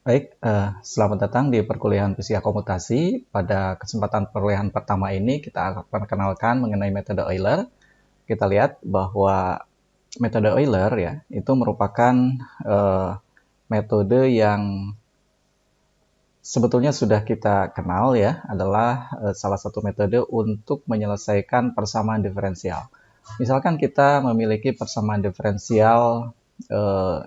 Baik, selamat datang di perkuliahan fisika komputasi. Pada kesempatan perkuliahan pertama ini kita akan perkenalkan mengenai metode Euler. Kita lihat bahwa metode Euler ya itu merupakan metode yang sebetulnya sudah kita kenal ya, adalah salah satu metode untuk menyelesaikan persamaan diferensial. Misalkan kita memiliki persamaan diferensial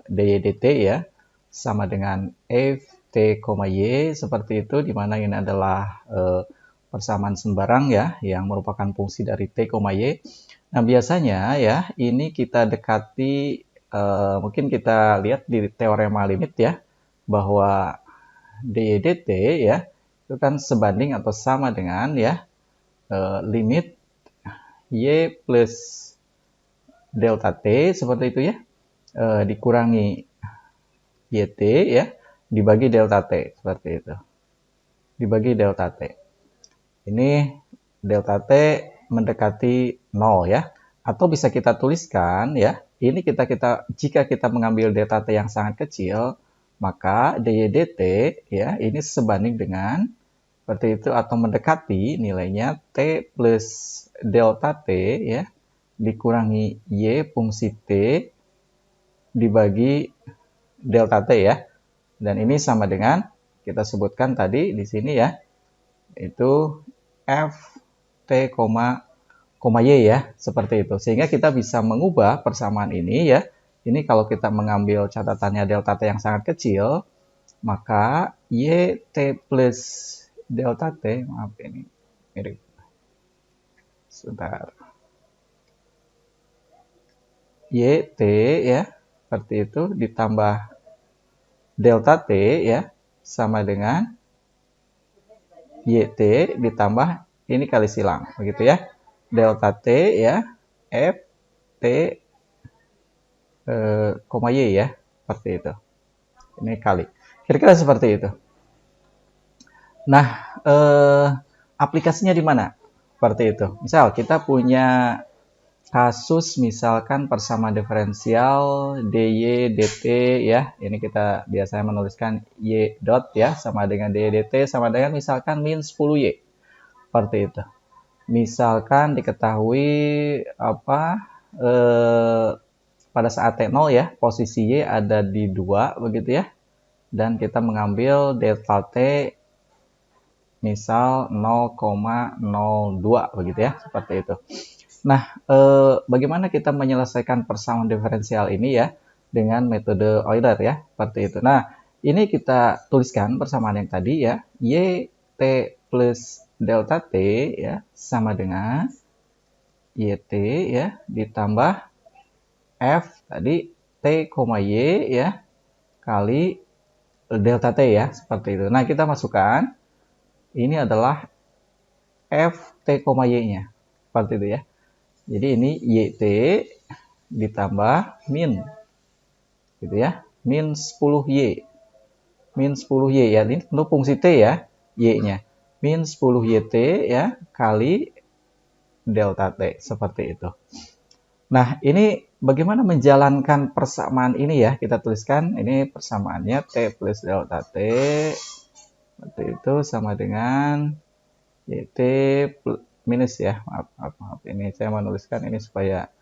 dy dt ya, sama dengan f t, y seperti itu, di mana ini adalah persamaan sembarang ya, yang merupakan fungsi dari t, y. Nah, biasanya ya, ini kita dekati, mungkin kita lihat di teorema limit ya, bahwa dy dt ya, itu kan sebanding atau sama dengan ya, limit y plus delta t, seperti itu ya, dikurangi yt ya, dibagi delta t, seperti itu. Dibagi delta t. Ini delta t mendekati 0 ya. Atau bisa kita tuliskan ya, ini jika kita mengambil delta t yang sangat kecil, maka dy dt ya, ini sebanding dengan seperti itu atau mendekati nilainya t plus delta t ya, dikurangi y fungsi t dibagi delta t ya. Dan ini sama dengan kita sebutkan tadi di sini ya, itu f t, y ya, seperti itu. Sehingga kita bisa mengubah persamaan ini ya. Ini kalau kita mengambil catatannya delta t yang sangat kecil, maka y t plus delta t, maaf ini mirip. Sebentar. Y t ya, seperti itu, ditambah delta t ya, sama dengan yt ditambah ini kali silang, begitu ya. Delta t ya, f t, y ya, seperti itu. Ini kali. Kira-kira seperti itu. Nah, aplikasinya di mana? Seperti itu. Misal kita punya kasus misalkan persamaan diferensial dy dt ya. Ini kita biasanya menuliskan y dot ya, sama dengan dy dt sama dengan misalkan min 10y. Seperti itu. Misalkan diketahui pada saat t0 ya, posisi y ada di 2 begitu ya. Dan kita mengambil delta t misal 0,02 begitu ya, seperti itu. Nah, bagaimana kita menyelesaikan persamaan diferensial ini ya dengan metode Euler ya, seperti itu. Nah, ini kita tuliskan persamaan yang tadi ya, y t plus delta t ya sama dengan yt ya ditambah f tadi t, y ya kali delta t ya, seperti itu. Nah, kita masukkan ini adalah f t, y-nya, seperti itu ya. Jadi ini yt ditambah min, gitu ya, min 10y, min 10y ya, ini untuk fungsi t ya, y-nya, min 10yt ya kali delta t, seperti itu. Nah, ini bagaimana menjalankan persamaan ini ya, kita tuliskan ini persamaannya t plus delta t, seperti itu, sama dengan yt minus ya, maaf, ini saya menuliskan ini supaya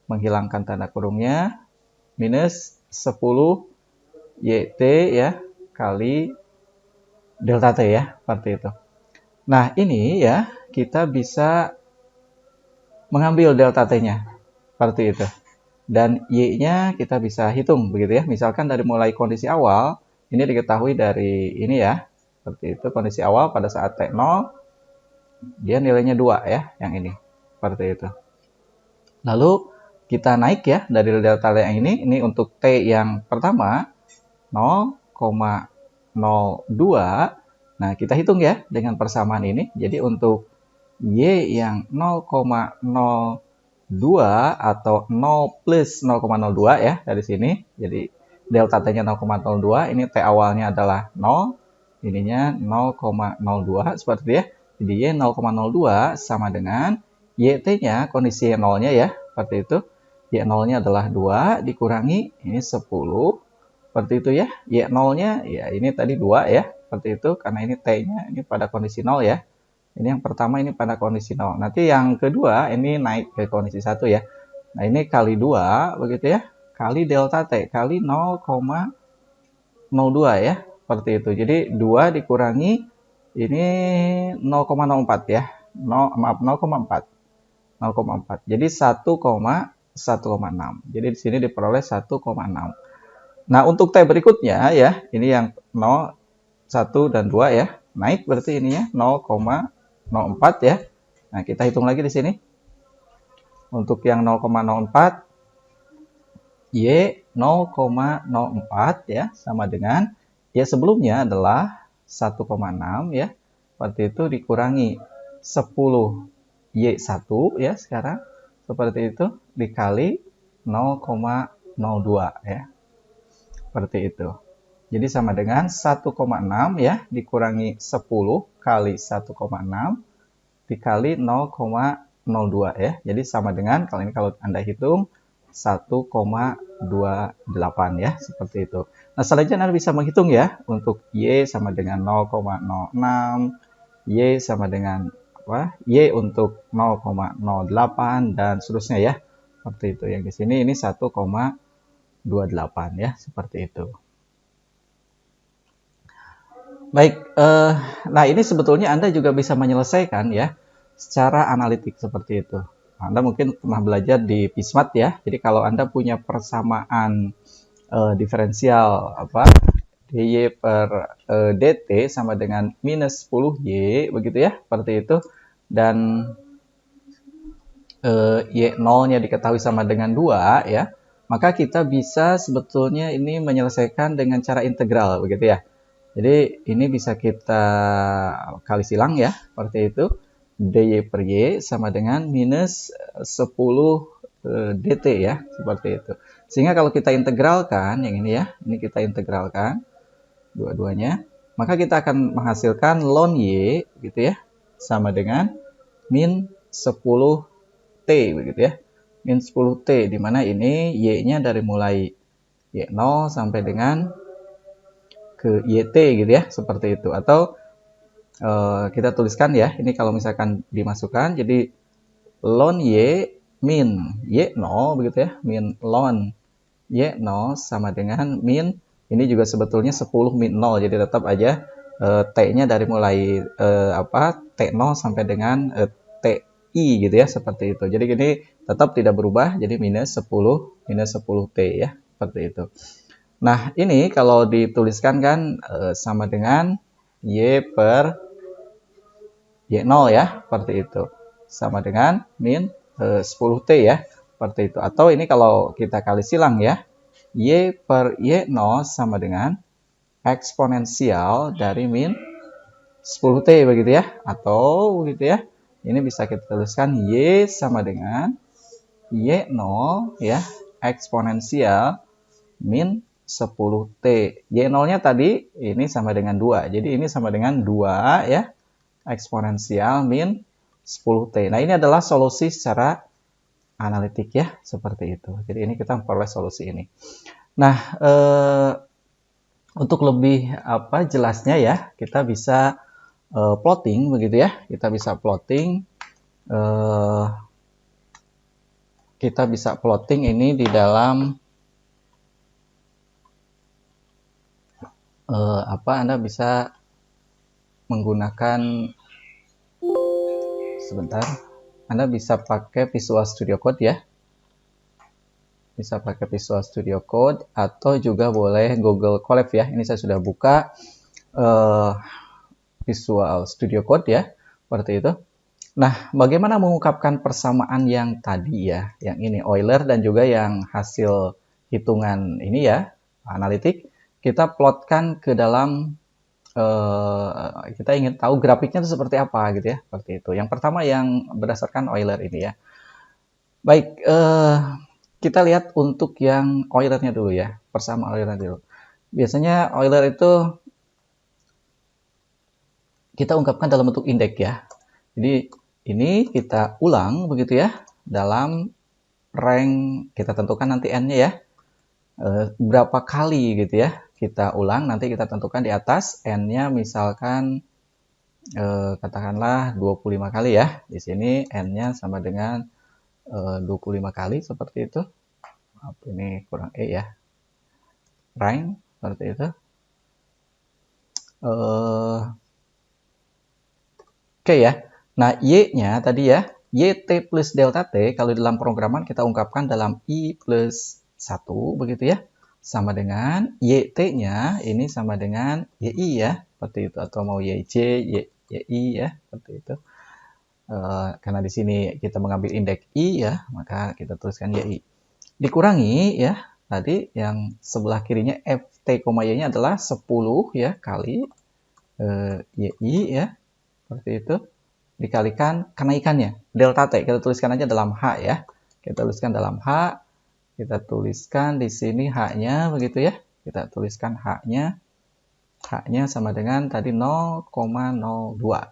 menghilangkan tanda kurungnya, minus 10 yt ya kali delta t ya, seperti itu. Nah, ini ya kita bisa mengambil delta t-nya seperti itu, dan y-nya kita bisa hitung begitu ya. Misalkan dari mulai kondisi awal, ini diketahui dari ini ya, seperti itu, kondisi awal pada saat t0 dia nilainya 2 ya, yang ini, seperti itu. Lalu kita naik ya dari delta T yang ini untuk T yang pertama 0,02. Nah, kita hitung ya dengan persamaan ini. Jadi untuk Y yang 0,02 atau 0 plus 0,02 ya dari sini. Jadi delta T-nya 0,02, ini T awalnya adalah 0, ininya 0,02 seperti itu ya. Jadi Y 0,02 sama dengan YT-nya, kondisi 0-nya ya, seperti itu. Y0-nya adalah 2 dikurangi ini 10 Seperti itu ya. Y0-nya ya ini tadi 2 ya. Seperti itu karena ini T-nya ini pada kondisi 0 ya. Ini yang pertama ini pada kondisi 0. Nanti yang kedua ini naik ke kondisi 1 ya. Nah, ini kali 2 begitu ya. Kali delta T kali 0,02 ya. Seperti itu. Jadi 2 dikurangi ini 0,04 ya. 0, maaf 0,4. 0,4. Jadi 1,1,6. Jadi di sini diperoleh 1,6. Nah, untuk T berikutnya ya, ini yang 0, 1 dan 2 ya. Naik berarti ini ya 0,04 ya. Nah, kita hitung lagi di sini. Untuk yang 0,04 Y 0,04 ya sama dengan ya sebelumnya adalah 1,6 ya. Seperti itu dikurangi 10 Y1 ya sekarang seperti itu dikali 0,02 ya. Seperti itu. Jadi sama dengan 1,6 ya dikurangi 10 kali 1,6 dikali 0,02 ya. Jadi sama dengan kalau Anda hitung 1,28 ya, seperti itu. Nah, selanjutnya Anda bisa menghitung ya untuk Y sama dengan 0,06, Y sama dengan apa? Y untuk 0,08 dan seterusnya ya. Seperti itu. Yang di sini ini 1,28 ya, seperti itu. Baik, nah ini sebetulnya Anda juga bisa menyelesaikan ya secara analitik seperti itu. Anda mungkin pernah belajar di Pismat ya. Jadi kalau Anda punya persamaan diferensial apa dy per dt sama dengan minus 10y begitu ya, seperti itu. Dan y0-nya diketahui sama dengan 2 ya. Maka kita bisa sebetulnya ini menyelesaikan dengan cara integral begitu ya. Jadi ini bisa kita kali silang ya, seperti itu. dy per y sama dengan minus 10 dt ya, seperti itu. Sehingga kalau kita integralkan, yang ini ya, ini kita integralkan dua-duanya, maka kita akan menghasilkan ln y gitu ya, sama dengan min 10t begitu ya. Min 10t, di mana ini y-nya dari mulai y0 sampai dengan ke YT gitu ya, seperti itu. Atau kita tuliskan ya, ini kalau misalkan dimasukkan, jadi ln Y min Y0 begitu ya, min ln Y0 sama dengan min, ini juga sebetulnya 10 min 0, jadi tetap aja T-nya dari mulai T0 sampai dengan TI gitu ya, seperti itu. Jadi ini tetap tidak berubah, jadi minus 10T ya, seperti itu. Nah, ini kalau dituliskan kan sama dengan Y per Y0 ya, seperti itu. Sama dengan min 10T ya, seperti itu. Atau ini kalau kita kali silang ya, Y per Y0 sama dengan eksponensial dari min 10T begitu ya. Atau begitu ya, ini bisa kita tuliskan Y sama dengan Y0 ya, eksponensial min 10T. Y0-nya tadi ini sama dengan 2. Jadi ini sama dengan 2 ya. Eksponensial min 10T. Nah, ini adalah solusi secara analitik ya. Seperti itu. Jadi ini kita memperoleh solusi ini. Nah, untuk lebih jelasnya ya, kita bisa plotting begitu ya. Kita bisa plotting. Kita bisa plotting ini di dalam Anda bisa menggunakan sebentar. Anda bisa pakai Visual Studio Code ya. Bisa pakai Visual Studio Code atau juga boleh Google Colab ya. Ini saya sudah buka Visual Studio Code ya. Seperti itu. Nah, bagaimana mengungkapkan persamaan yang tadi ya, yang ini Euler dan juga yang hasil hitungan ini ya, analitik, kita plotkan ke dalam kita ingin tahu grafiknya itu seperti apa gitu ya, seperti itu. Yang pertama yang berdasarkan Euler ini ya. Baik, kita lihat untuk yang Eulernya dulu ya, persamaan Eulernya dulu. Biasanya Euler itu kita ungkapkan dalam bentuk indeks ya. Jadi ini kita ulang begitu ya, dalam rank kita tentukan nanti n-nya ya. berapa kali gitu ya kita ulang, nanti kita tentukan di atas n-nya misalkan katakanlah 25 kali ya. Di sini n-nya sama dengan 25 kali seperti itu. Maaf, ini kurang ya. Prime seperti itu. Oke ya. Nah, y-nya tadi ya, yt plus delta t, kalau dalam programan kita ungkapkan dalam i plus 1, begitu ya. Sama dengan yt-nya, ini sama dengan yi ya, seperti itu. Atau mau yj, yi ya, seperti itu. Karena di sini kita mengambil indeks i ya, maka kita tuliskan yi. Dikurangi ya, tadi yang sebelah kirinya ft, y-nya adalah 10 ya, kali yi ya, seperti itu. Dikalikan kenaikannya, delta t, kita tuliskan aja dalam h ya. Kita tuliskan dalam h, kita tuliskan di sini h-nya begitu ya. Kita tuliskan h-nya. H-nya sama dengan tadi 0,02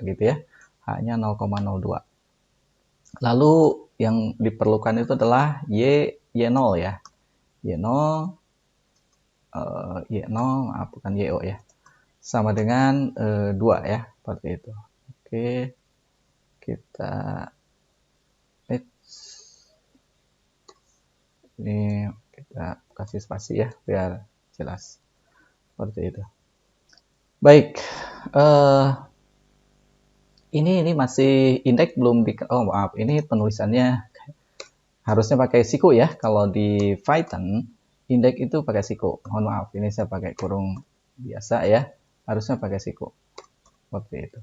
gitu ya. H-nya 0,02. Lalu yang diperlukan itu adalah y0 ya. Y0 maaf bukan yo ya. Sama dengan 2 ya, seperti itu. Oke. Kita ini kita kasih spasi ya biar jelas seperti itu. Baik, ini masih indeks belum di, oh maaf, ini penulisannya harusnya pakai siku ya. Kalau di Python indeks itu pakai siku. Mohon maaf, ini saya pakai kurung biasa ya. Harusnya pakai siku seperti itu.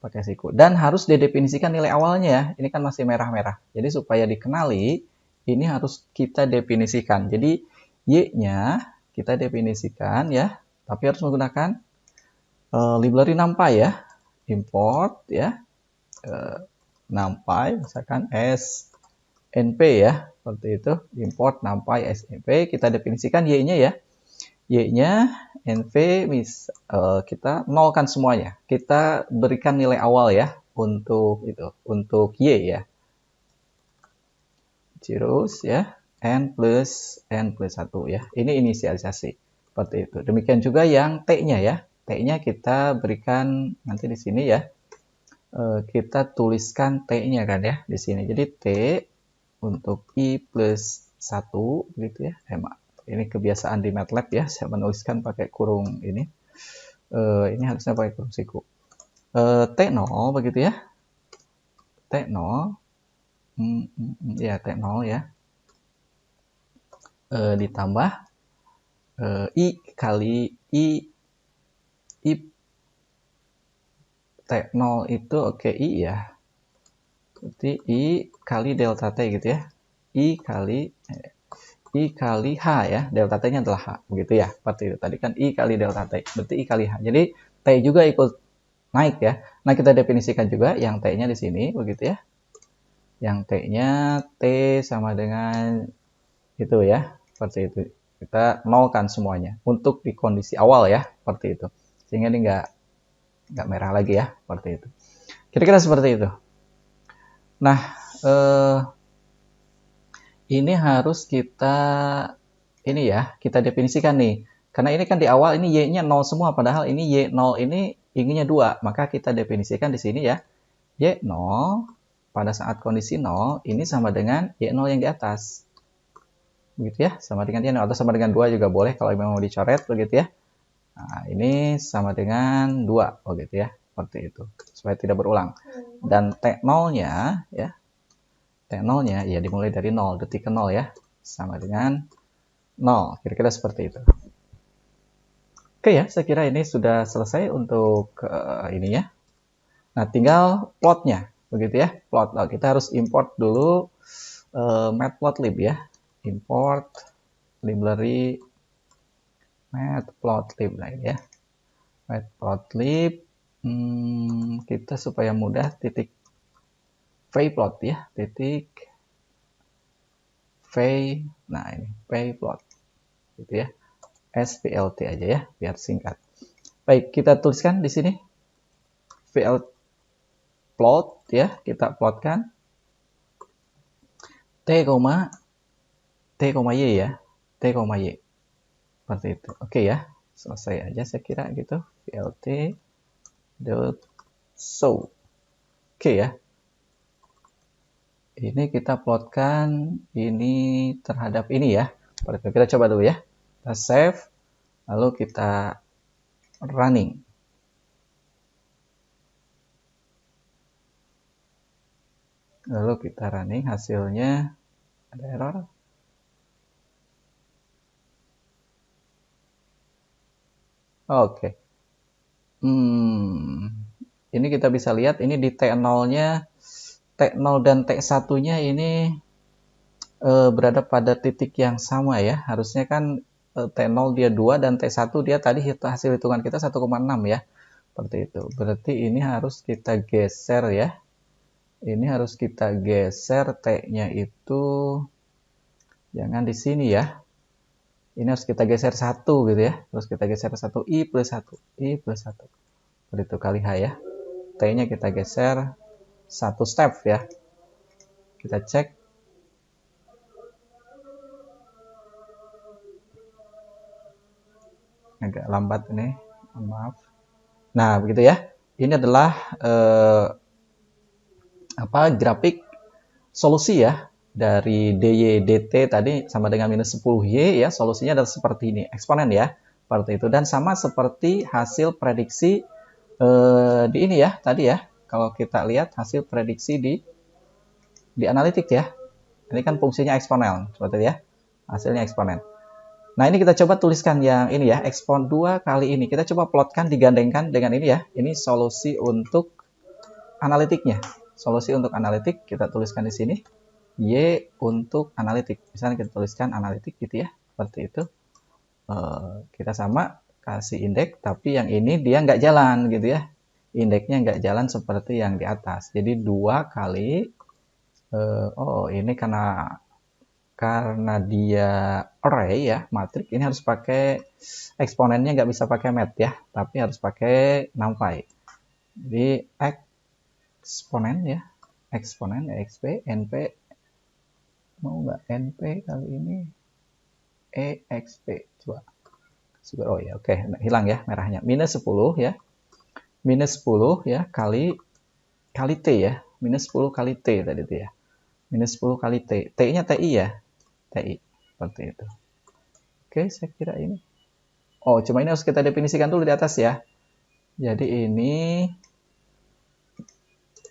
Pakai siku, dan harus didefinisikan nilai awalnya ya. Ini kan masih merah-merah, jadi supaya dikenali ini harus kita definisikan. Jadi y-nya kita definisikan ya, tapi harus menggunakan library numpy ya. Import ya, numpy misalkan snp ya, seperti itu. Import numpy snp, kita definisikan y-nya ya. Y-nya nv kita nolkan semuanya. Kita berikan nilai awal ya untuk itu, untuk y ya. Zeros ya, n plus 1 ya. Ini inisialisasi seperti itu. Demikian juga yang t-nya ya. T-nya kita berikan nanti di sini ya. Kita tuliskan t-nya kan ya di sini. Jadi t untuk i plus 1 gitu ya. Ini kebiasaan di MATLAB ya, saya menuliskan pakai kurung ini. Ini harusnya pakai kurung siku. T0 begitu ya. T0. Ya, T0 ya. Ditambah I kali I T0 itu oke I ya. Berarti I kali delta T gitu ya. I kali H ya, delta T-nya adalah H, begitu ya. Seperti itu. Tadi kan I kali delta T, berarti I kali H. Jadi T juga ikut naik ya. Nah, kita definisikan juga yang T-nya di sini, begitu ya. Yang T-nya T sama dengan itu ya, seperti itu. Kita nolkan semuanya untuk di kondisi awal ya, seperti itu. Sehingga ini nggak merah lagi ya, seperti itu. Kira-kira seperti itu. Nah, ini harus kita ini ya, kita definisikan nih. Karena ini kan di awal ini y-nya 0 semua, padahal ini y0 ini inginnya 2. Maka kita definisikan di sini ya. Y0 pada saat kondisi 0 ini sama dengan y0 yang di atas. Begitu ya, sama dengan y0 atau sama dengan 2 juga boleh kalau memang mau dicoret begitu ya. Nah, ini sama dengan 2 begitu ya. Seperti itu. Supaya tidak berulang. Dan T0-nya ya. T0-nya ya dimulai dari 0, detik ke 0 ya. Sama dengan 0. Kira-kira seperti itu. Oke ya, saya kira ini sudah selesai untuk ini ya. Nah, tinggal plotnya. Begitu ya, plot. Nah, kita harus import dulu matplotlib ya. Import library matplotlib nah ini ya. Matplotlib kita supaya mudah titik vplot ya, titik v, nah ini vplot gitu ya, svlt aja ya biar singkat. Baik, kita tuliskan di sini vplot ya, kita plotkan t, y ya, t, y seperti itu. Oke ya, selesai aja saya kira gitu. VLT dot show. Oke ya. Ini kita plotkan ini terhadap ini ya. Kita coba dulu ya. Kita save, lalu kita running. Lalu kita running, hasilnya ada error. Oke. Ini kita bisa lihat ini di T0-nya, T0 dan T1-nya ini berada pada titik yang sama ya. Harusnya kan T0 dia 2 dan T1 dia tadi hasil hitungan kita 1,6 ya. Seperti itu. Berarti ini harus kita geser ya. Ini harus kita geser T-nya itu jangan di sini ya. Ini harus kita geser 1 gitu ya. Terus kita geser 1 I plus 1. I plus 1. Begitu kali H ya. T-nya kita geser 1 step ya. Kita cek. Agak lambat ini. Maaf. Nah, begitu ya. Ini adalah grafik solusi ya dari dy dt tadi sama dengan minus 10y ya. Solusinya adalah seperti ini, eksponen ya, seperti itu. Dan sama seperti hasil prediksi di ini ya tadi ya. Kalau kita lihat hasil prediksi di analitik ya, ini kan fungsinya eksponel seperti itu ya, hasilnya eksponen. Nah, ini kita coba tuliskan yang ini ya, ekspon 2 kali ini. Kita coba plotkan digandengkan dengan ini ya. Ini solusi untuk analitiknya. Solusi untuk analitik kita tuliskan di sini. Y untuk analitik. Misalnya kita tuliskan analitik gitu ya. Seperti itu. Kita sama kasih indeks, tapi yang ini dia nggak jalan gitu ya. Indeksnya nggak jalan seperti yang di atas. Jadi 2 kali ini karena dia array ya, matrik, ini harus pakai eksponennya, nggak bisa pakai math ya, tapi harus pakai numpy. Jadi eksponen ya, eksponen xp np, mau nggak np kali ini exp, coba oh ya, oke, hilang ya merahnya, minus 10 ya, minus 10 ya kali t ya, minus 10 kali t tadi itu ya, minus 10 kali t, t-nya ti ya, ti seperti itu. Oke, saya kira ini, cuma ini harus kita definisikan dulu di atas ya. Jadi ini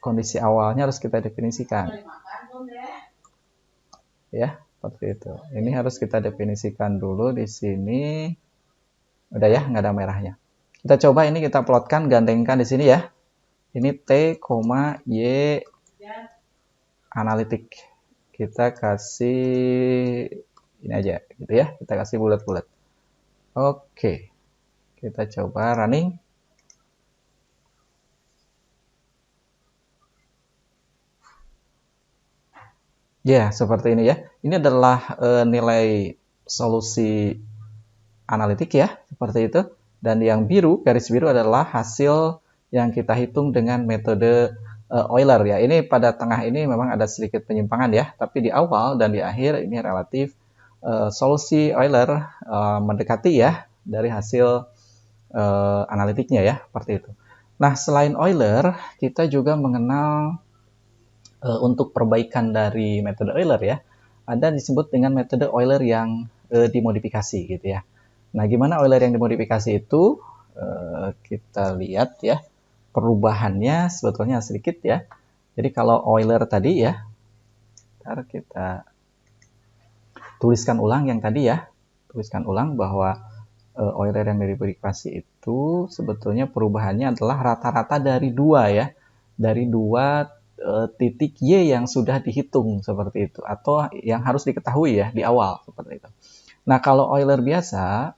kondisi awalnya harus kita definisikan ya, seperti itu. Ini harus kita definisikan dulu di sini. Udah ya, nggak ada merahnya. Kita coba ini kita plotkan, gandengkan di sini ya. Ini T, Y analitik. Kita kasih ini aja gitu ya. Kita kasih bulat-bulat. Oke. Kita coba running. Ya, seperti ini ya. Ini adalah nilai solusi analitik ya, seperti itu. Dan yang biru, garis biru adalah hasil yang kita hitung dengan metode Euler ya. Ini pada tengah ini memang ada sedikit penyimpangan ya, tapi di awal dan di akhir ini relatif solusi Euler mendekati ya dari hasil analitiknya ya, seperti itu. Nah, selain Euler, kita juga mengenal untuk perbaikan dari metode Euler ya, ada disebut dengan metode Euler yang dimodifikasi gitu ya. Nah, gimana Euler yang dimodifikasi itu? Kita lihat ya, perubahannya sebetulnya sedikit ya. Jadi kalau Euler tadi ya, ntar kita tuliskan ulang yang tadi ya, tuliskan ulang bahwa Euler yang dimodifikasi itu sebetulnya perubahannya adalah rata-rata dari 2 ya, dari 2 titik Y yang sudah dihitung seperti itu, atau yang harus diketahui ya di awal seperti itu. Nah, kalau Euler biasa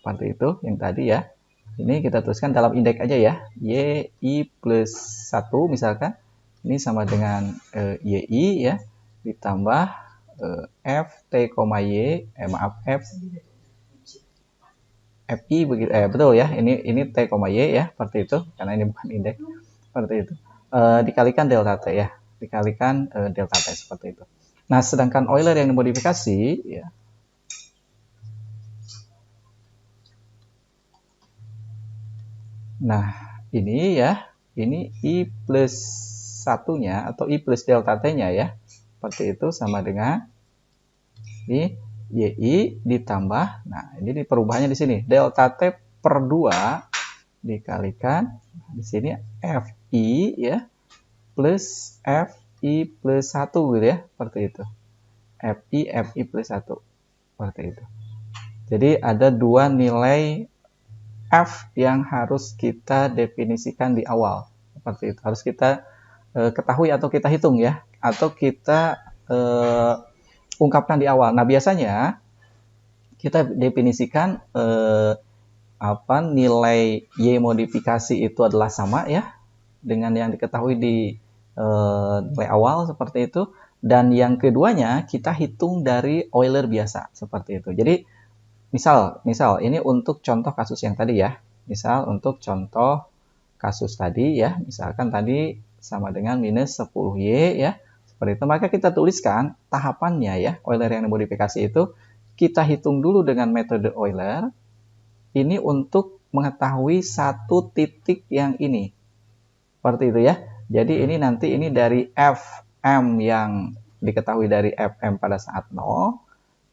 seperti itu yang tadi ya, ini kita tuliskan dalam indeks aja ya, Y I plus 1 misalkan, ini sama dengan YI ya, ditambah F T, Y, FI begitu, betul ya, ini T, Y ya, seperti itu, karena ini bukan indeks, seperti itu. Dikalikan delta T ya, dikalikan delta T seperti itu. Nah, sedangkan Euler yang dimodifikasi ya, Nah, ini ya, ini I plus satunya atau I plus delta T-nya ya. Seperti itu sama dengan ini YI ditambah, nah ini perubahannya di sini, delta T per 2 dikalikan, di sini FI ya, plus FI plus 1 gitu ya, seperti itu. FI plus 1, seperti itu. Jadi ada dua nilai F yang harus kita definisikan di awal, seperti itu. Harus kita ketahui atau kita hitung ya, atau kita ungkapkan di awal. Nah, biasanya kita definisikan nilai Y modifikasi itu adalah sama ya dengan yang diketahui di nilai awal seperti itu, dan yang keduanya kita hitung dari Euler biasa seperti itu. Jadi misal ini untuk contoh kasus yang tadi ya. Misal untuk contoh kasus tadi ya, misalkan tadi sama dengan minus 10Y ya. Seperti itu, maka kita tuliskan tahapannya ya, Euler yang dimodifikasi itu kita hitung dulu dengan metode Euler. Ini untuk mengetahui satu titik yang ini. Seperti itu ya. Jadi ini nanti ini dari Fm yang diketahui dari Fm pada saat 0.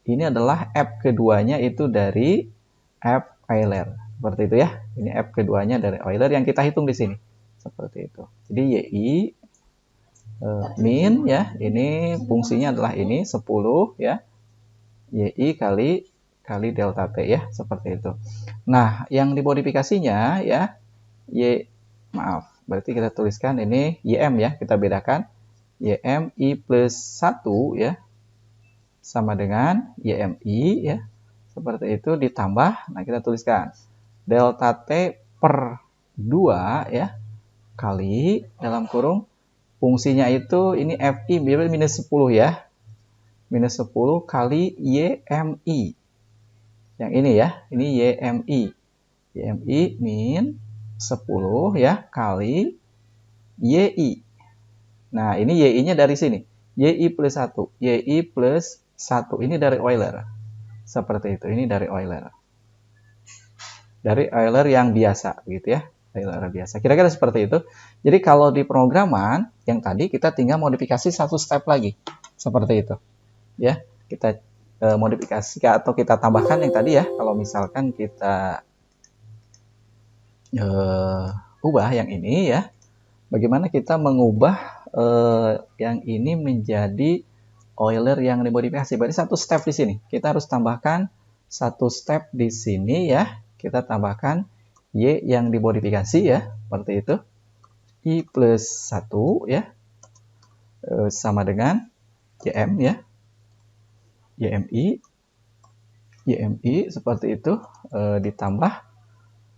Ini adalah F keduanya itu dari F Euler. Seperti itu ya. Ini F keduanya dari Euler yang kita hitung di sini. Seperti itu. Jadi YI min ya. Ini fungsinya adalah ini 10 ya. YI kali delta T ya. Seperti itu. Nah, yang dimodifikasinya ya. Berarti kita tuliskan ini YM ya. Kita bedakan. YM I plus 1 ya. Sama dengan YMI ya. Seperti itu ditambah, nah kita tuliskan delta T per 2 ya, kali dalam kurung fungsinya itu ini FI minus 10 ya. Minus 10 kali YMI. Yang ini ya, ini YMI. YMI min 10 ya kali YI. Nah, ini YI-nya dari sini. YI plus 1. YI plus 1. Ini dari Euler. Seperti itu. Ini dari Euler. Dari Euler yang biasa gitu ya. Euler biasa. Kira-kira seperti itu. Jadi kalau di pemrograman yang tadi kita tinggal modifikasi satu step lagi. Seperti itu. Ya, kita modifikasi atau kita tambahkan yang tadi ya. Kalau misalkan kita ubah yang ini ya. Bagaimana kita mengubah yang ini menjadi Euler yang dimodifikasi. Berarti satu step di sini. Kita harus tambahkan satu step di sini ya. Kita tambahkan Y yang dimodifikasi ya. Seperti itu. I plus 1 ya. Sama dengan YM ya. YMI. YMI seperti itu. Ditambah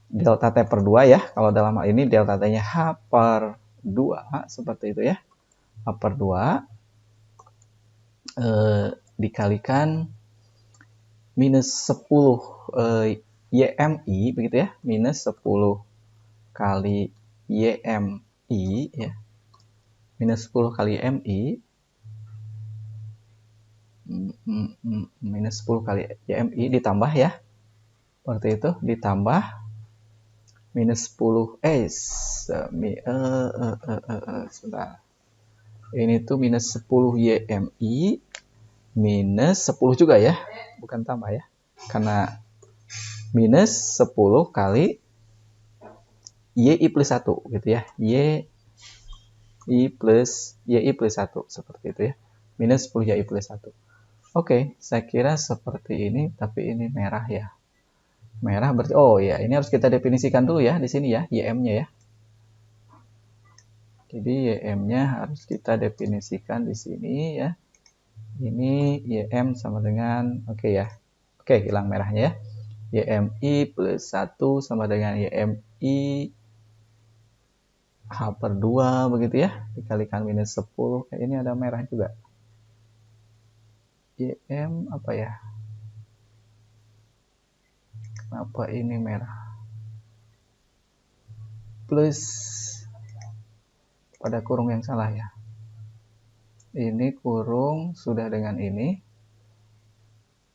delta T per 2 ya. Kalau dalam hal ini delta T-nya H per 2. Seperti itu ya. H per 2. Dikalikan minus 10 YMI begitu ya, minus 10 kali YMI ya, minus 10 kali YMI minus 10 kali YMI ditambah ya, seperti itu, ditambah minus 10 sebentar, ini tuh minus 10 YMI minus 10 juga ya, bukan tambah ya, karena minus 10 kali YI plus 1 gitu ya. YI plus 1 seperti itu ya. Minus 10 YI plus 1. Oke, saya kira seperti ini, tapi ini merah ya. Merah berarti, oh ya, ini harus kita definisikan dulu ya di sini ya, YM-nya ya. Jadi YM-nya harus kita definisikan di sini ya. Ini YM sama dengan, oke ya. Oke, hilang merahnya ya. YMI plus 1 sama dengan YMI H per 2 begitu ya. Dikalikan minus 10. Ini ada merah juga. YM apa ya? Kenapa ini merah? Plus pada kurung yang salah ya. Ini kurung sudah dengan ini.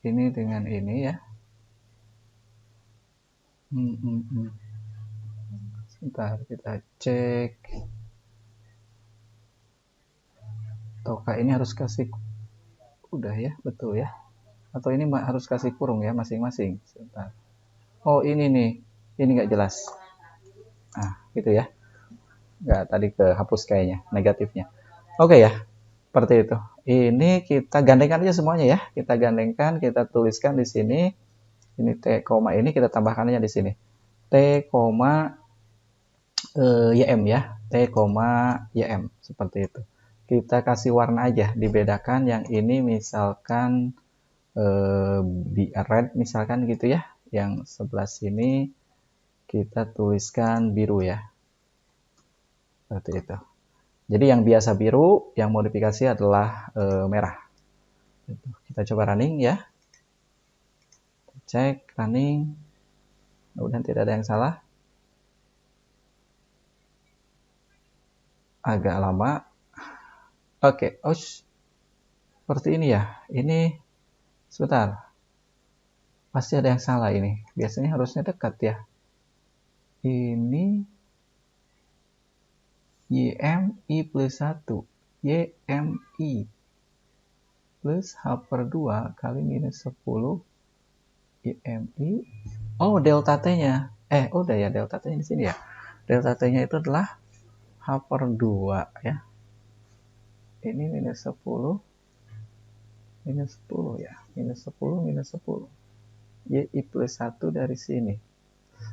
Ini dengan ini ya. Sebentar, kita cek. Ataukah ini harus kasih, udah ya, betul ya. Atau ini harus kasih kurung ya masing-masing. Sebentar. Oh ini nih, ini nggak jelas. Ah, gitu ya. Nggak, tadi kehapus kayaknya, negatifnya. Oke ya, seperti itu. Ini kita gandengkan aja semuanya ya. Kita gandengkan, kita tuliskan di sini. Ini T, ini kita tambahkan aja di sini. T, YM ya. T, YM. Seperti itu. Kita kasih warna aja, dibedakan. Yang ini misalkan red misalkan gitu ya. Yang sebelah sini kita tuliskan biru ya. Seperti itu. Jadi yang biasa biru, yang modifikasi adalah merah. Kita coba running ya. Cek running. Mudah-mudahan tidak ada yang salah. Agak lama. Oke, seperti ini ya. Ini sebentar. Pasti ada yang salah ini. Biasanya harusnya dekat ya. Ini YMI plus 1. YMI plus H per 2 kali minus 10 YMI. Oh, delta T-nya. Udah ya, delta T-nya di sini ya. Delta T-nya itu adalah H per 2 ya. Ini minus 10. Minus 10 ya. Minus 10, minus 10. YI plus 1 dari sini.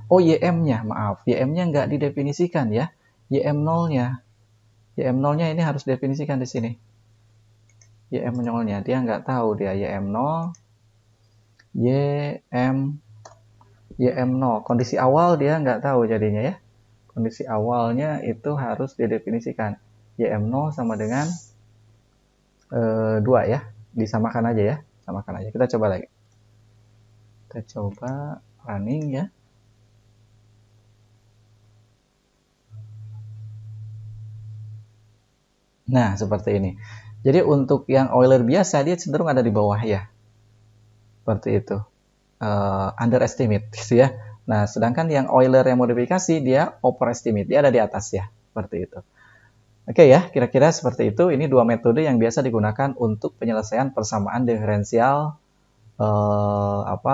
Oh, YM-nya, maaf. YM-nya nggak didefinisikan ya. YM0-nya. YM0-nya ini harus definisikan di sini. YM0-nya. Dia nggak tahu dia YM0. YM0. Kondisi awal dia nggak tahu jadinya ya. Kondisi awalnya itu harus didefinisikan. YM0 sama dengan 2 ya. Disamakan aja ya. Samakan aja. Kita coba lagi. Kita coba running ya. Nah, seperti ini. Jadi untuk yang Euler biasa, dia cenderung ada di bawah ya. Seperti itu. Underestimate gitu ya. Nah, sedangkan yang Euler yang modifikasi, dia overestimate. Dia ada di atas ya. Seperti itu. Oke ya, kira-kira seperti itu. Ini dua metode yang biasa digunakan untuk penyelesaian persamaan diferensial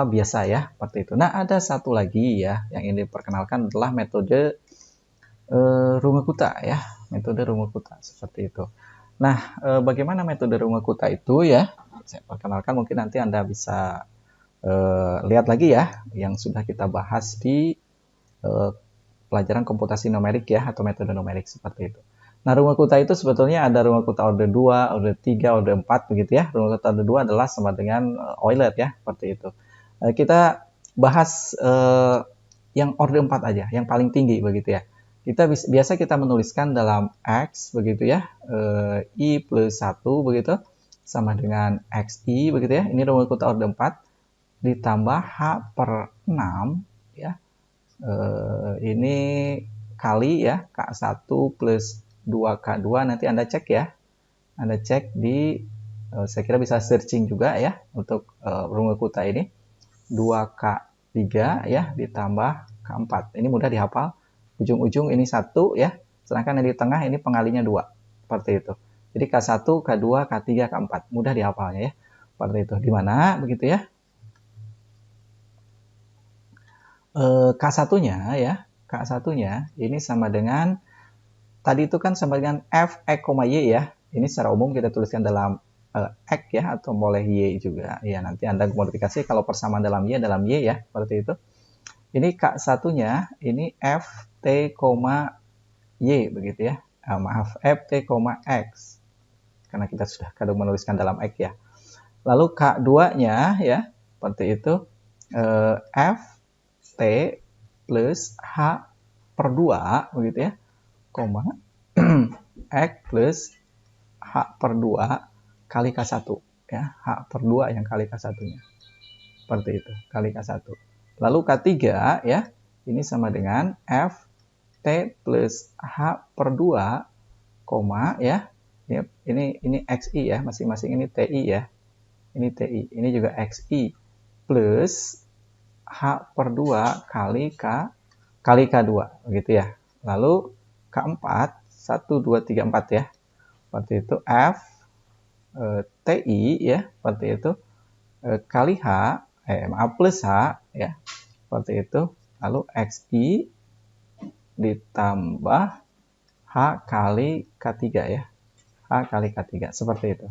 biasa ya. Seperti itu. Nah, ada satu lagi ya, yang ini diperkenalkan adalah metode Runge-Kutta ya. Metode Runge-Kutta. Seperti itu. Nah, bagaimana metode Runge-Kutta itu ya? Saya perkenalkan, mungkin nanti Anda bisa lihat lagi ya, yang sudah kita bahas di pelajaran komputasi numerik ya, atau metode numerik seperti itu. Nah, Runge-Kutta itu sebetulnya ada Runge-Kutta order 2, order 3, order 4 begitu ya. Runge-Kutta order 2 adalah sama dengan Euler ya, seperti itu. Kita bahas yang order 4 aja, yang paling tinggi begitu ya. Biasa kita menuliskan dalam X begitu ya, I plus 1 begitu, sama dengan XI begitu ya. Ini Runge-Kutta order 4 ditambah H per 6 ya. Ini kali ya, K1 plus 2K2, nanti Anda cek ya. Anda cek di, saya kira bisa searching juga ya, untuk Runge-Kutta ini. 2K3 ya, ditambah K4. Ini mudah dihafal. Ujung-ujung ini 1 ya, sedangkan yang di tengah ini pengalinya 2. Seperti itu. Jadi K1, K2, K3, K4. Mudah dihafalnya ya. Seperti itu. Di mana begitu ya? K1-nya ya. K1-nya ini sama dengan, tadi itu kan sama dengan F, X, Y ya. Ini secara umum kita tuliskan dalam X ya, atau boleh Y juga. Ya, nanti Anda modifikasi kalau persamaan dalam Y ya, seperti itu. Ini K1-nya, ini F, T, Y, begitu ya. Maaf, F, T, X. Karena kita sudah kadang menuliskan dalam X ya. Lalu K2-nya ya, seperti itu. F, T, plus H per 2, begitu ya. Koma, X plus H per 2 kali K1. Ya, H per 2 yang kali K1-nya. Seperti itu, kali K1. Lalu K3 ya, ini sama dengan F T plus H per 2, koma ya. Ini XI ya, masing-masing ini TI ya. Ini TI, ini juga XI plus H per 2 kali K2, begitu ya. Lalu keempat, 1, 2, 3, 4 ya. Seperti itu. F, TI ya, seperti itu. Kali H, maaf plus H ya. Seperti itu. Lalu XI ditambah H kali K3 ya. H kali K3, seperti itu.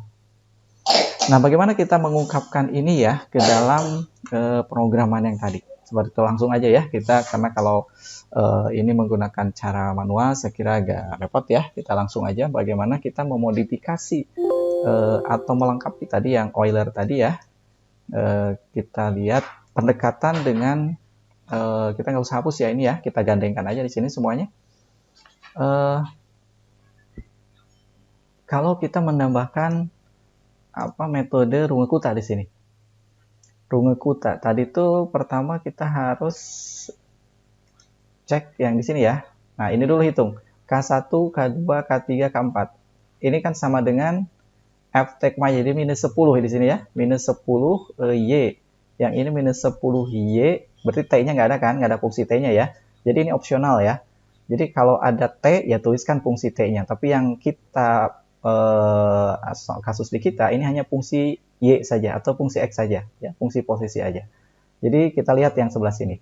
Nah, bagaimana kita mengungkapkan ini ya ke dalam pemrograman yang tadi? Seperti itu, langsung aja ya kita, karena kalau ini menggunakan cara manual saya kira agak repot ya. Kita langsung aja bagaimana kita memodifikasi atau melengkapi tadi yang Euler tadi ya. Kita lihat pendekatan dengan kita nggak usah hapus ya ini ya, kita gandengkan aja di sini semuanya. Kalau kita menambahkan metode Runge-Kutta di sini. Runge-Kutta tadi itu pertama kita harus cek yang di sini ya. Nah, ini dulu hitung. K1, K2, K3, K4. Ini kan sama dengan F tekma, jadi minus 10 di sini ya. Minus 10 Y. Yang ini minus 10 Y, berarti T-nya nggak ada kan? Nggak ada fungsi T-nya ya. Jadi ini opsional ya. Jadi kalau ada T, ya tuliskan fungsi T-nya. Tapi yang kita kasus di kita ini hanya fungsi Y saja atau fungsi X saja ya, fungsi posisi aja. Jadi kita lihat yang sebelah sini,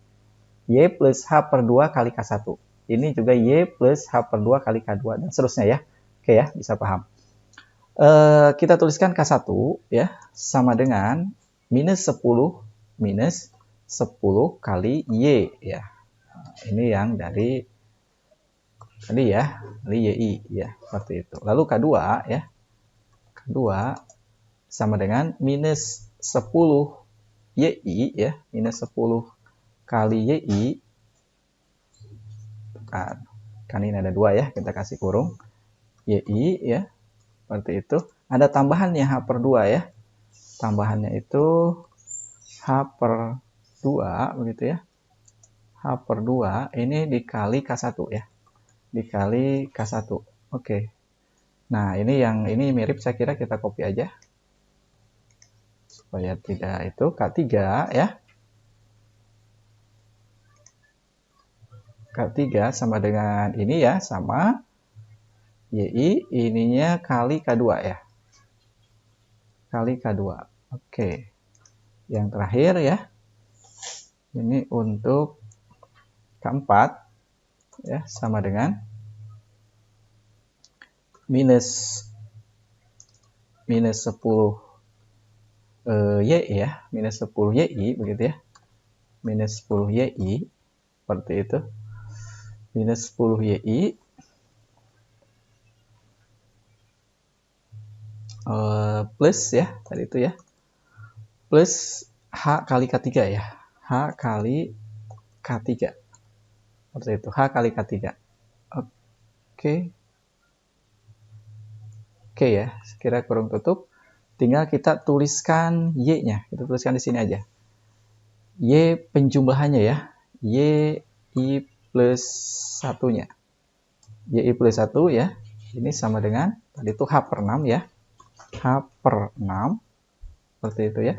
Y plus H per 2 kali K1, ini juga Y plus H per 2 kali K2 dan seterusnya ya. Oke ya, bisa paham. Kita tuliskan K1 ya sama dengan minus 10 kali Y ya. Ini yang dari tadi ya, dari YI ya, seperti itu. Lalu K2 ya. K2 sama dengan minus 10 YI ya, minus 10 kali YI. Kan ini ada 2 ya, kita kasih kurung. YI ya, seperti itu. Ada tambahannya H per 2 ya. Tambahannya itu H per 2 begitu ya. H per 2 ini dikali K1 ya. Dikali K1. Oke. Nah, ini mirip, saya kira kita copy aja. Supaya tidak itu K3 ya. K3 sama dengan ini ya, sama YI ininya kali K2 ya. Kali K2. Oke. Yang terakhir ya. Ini untuk K4 ya, sama dengan minus 10 Y ya, minus 10 YI begitu ya. Minus 10 YI seperti itu. Minus 10 YI plus ya, tadi itu ya. Plus H kali K3 ya. H kali K3. Seperti itu, H kali K3. Oke. Oke ya, sekira kurung tutup. Tinggal kita tuliskan Y-nya. Kita tuliskan di sini aja. Y penjumlahannya ya. YI plus 1-nya. YI plus 1 ya. Ini sama dengan, tadi itu H per 6 ya. H per 6. Seperti itu ya.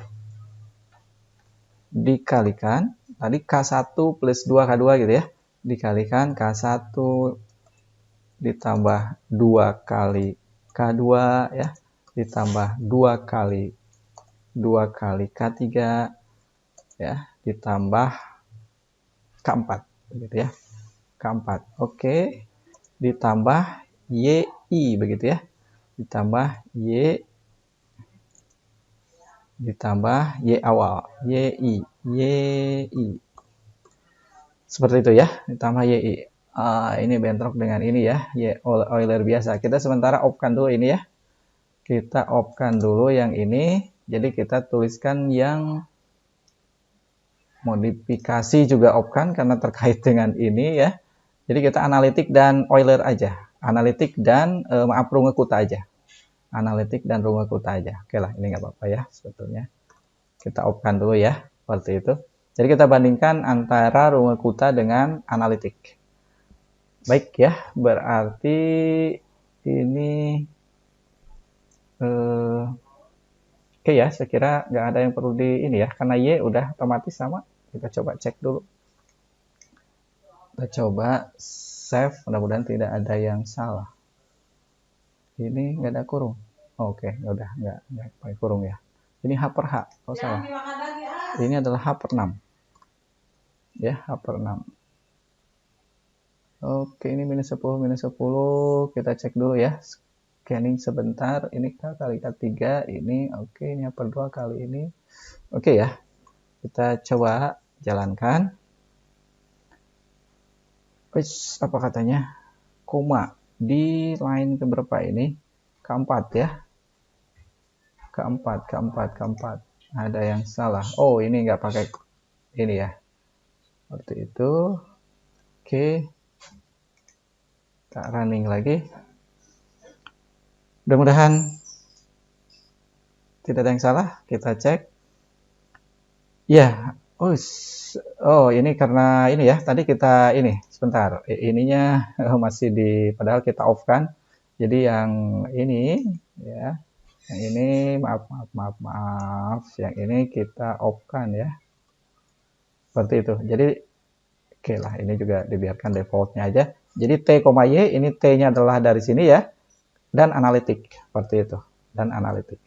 Dikalikan, tadi K1 plus 2 K2 gitu ya. Dikalikan K1 ditambah 2 kali K2 ya. Ditambah 2 kali K3 ya, ditambah K4 begitu ya. K4. Oke. Ditambah YI begitu ya. Ditambah Y awal. YI. Seperti itu ya, ditambah YI. Ini bentrok dengan ini ya, Euler biasa. Kita sementara off-kan dulu ini ya. Kita off-kan dulu yang ini. Jadi kita tuliskan yang modifikasi juga off-kan karena terkait dengan ini ya. Jadi kita analitik dan Euler aja. Analitik dan Runge-Kutta aja. Analitik dan Runge-Kutta aja. Oke lah, ini nggak apa-apa ya sebetulnya. Kita off-kan dulu ya, seperti itu. Jadi kita bandingkan antara Runge-Kutta dengan analitik. Baik ya, berarti ini oke ya, saya kira nggak ada yang perlu di ini ya, karena Y udah otomatis sama. Kita coba cek dulu. Kita coba save, mudah-mudahan tidak ada yang salah. Ini nggak ada kurung. Oke, udah nggak pakai kurung ya. Ini H per H, oh salah. Ini adalah H per 6. Ya, H per 6. Oke, ini minus 10. Kita cek dulu ya. Scanning sebentar. Ini K kali K3. Ini oke, ini H per 2 kali ini. Oke ya. Kita coba jalankan. Wis, apa katanya? Koma di line keberapa ini? Keempat ya. Keempat. Ada yang salah. Oh, ini nggak pakai ini ya. Seperti itu. Oke. Kita running lagi. Mudah-mudahan tidak ada yang salah. Kita cek. Ya. Oh, ini karena ini ya. Tadi kita ini sebentar. Ininya masih di padahal kita off kan. Jadi yang ini ya. Yang ini maaf. Yang ini kita off kan ya. Seperti itu. Jadi oke lah, ini juga dibiarkan defaultnya aja. Jadi T, Y, ini T-nya adalah dari sini ya. Dan analitik, seperti itu. Dan analitik.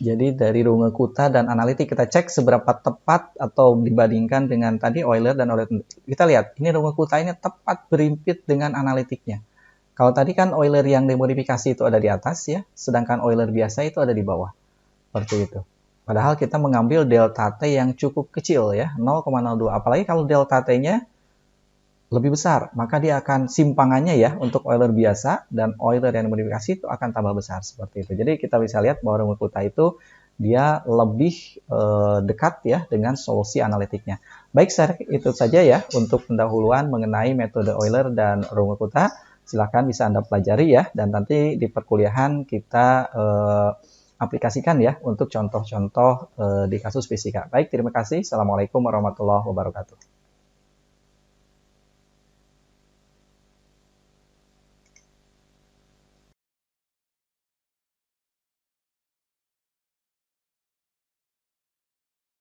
Jadi dari Runge Kutta dan analitik kita cek seberapa tepat atau dibandingkan dengan tadi Euler dan Euler. Kita lihat, ini Runge Kutta ini tepat berimpit dengan analitiknya. Kalau tadi kan Euler yang dimodifikasi itu ada di atas ya, sedangkan Euler biasa itu ada di bawah. Seperti itu. Padahal kita mengambil delta T yang cukup kecil ya, 0,02. Apalagi kalau delta T-nya lebih besar, maka dia akan simpangannya ya untuk Euler biasa dan Euler yang dimodifikasi itu akan tambah besar seperti itu. Jadi kita bisa lihat bahwa Runge Kutta itu dia lebih dekat ya dengan solusi analitiknya. Baik, itu saja ya untuk pendahuluan mengenai metode Euler dan Runge Kutta. Silakan bisa Anda pelajari ya, dan nanti di perkuliahan kita aplikasikan ya untuk contoh-contoh di kasus fisika. Baik, terima kasih. Assalamualaikum warahmatullahi wabarakatuh.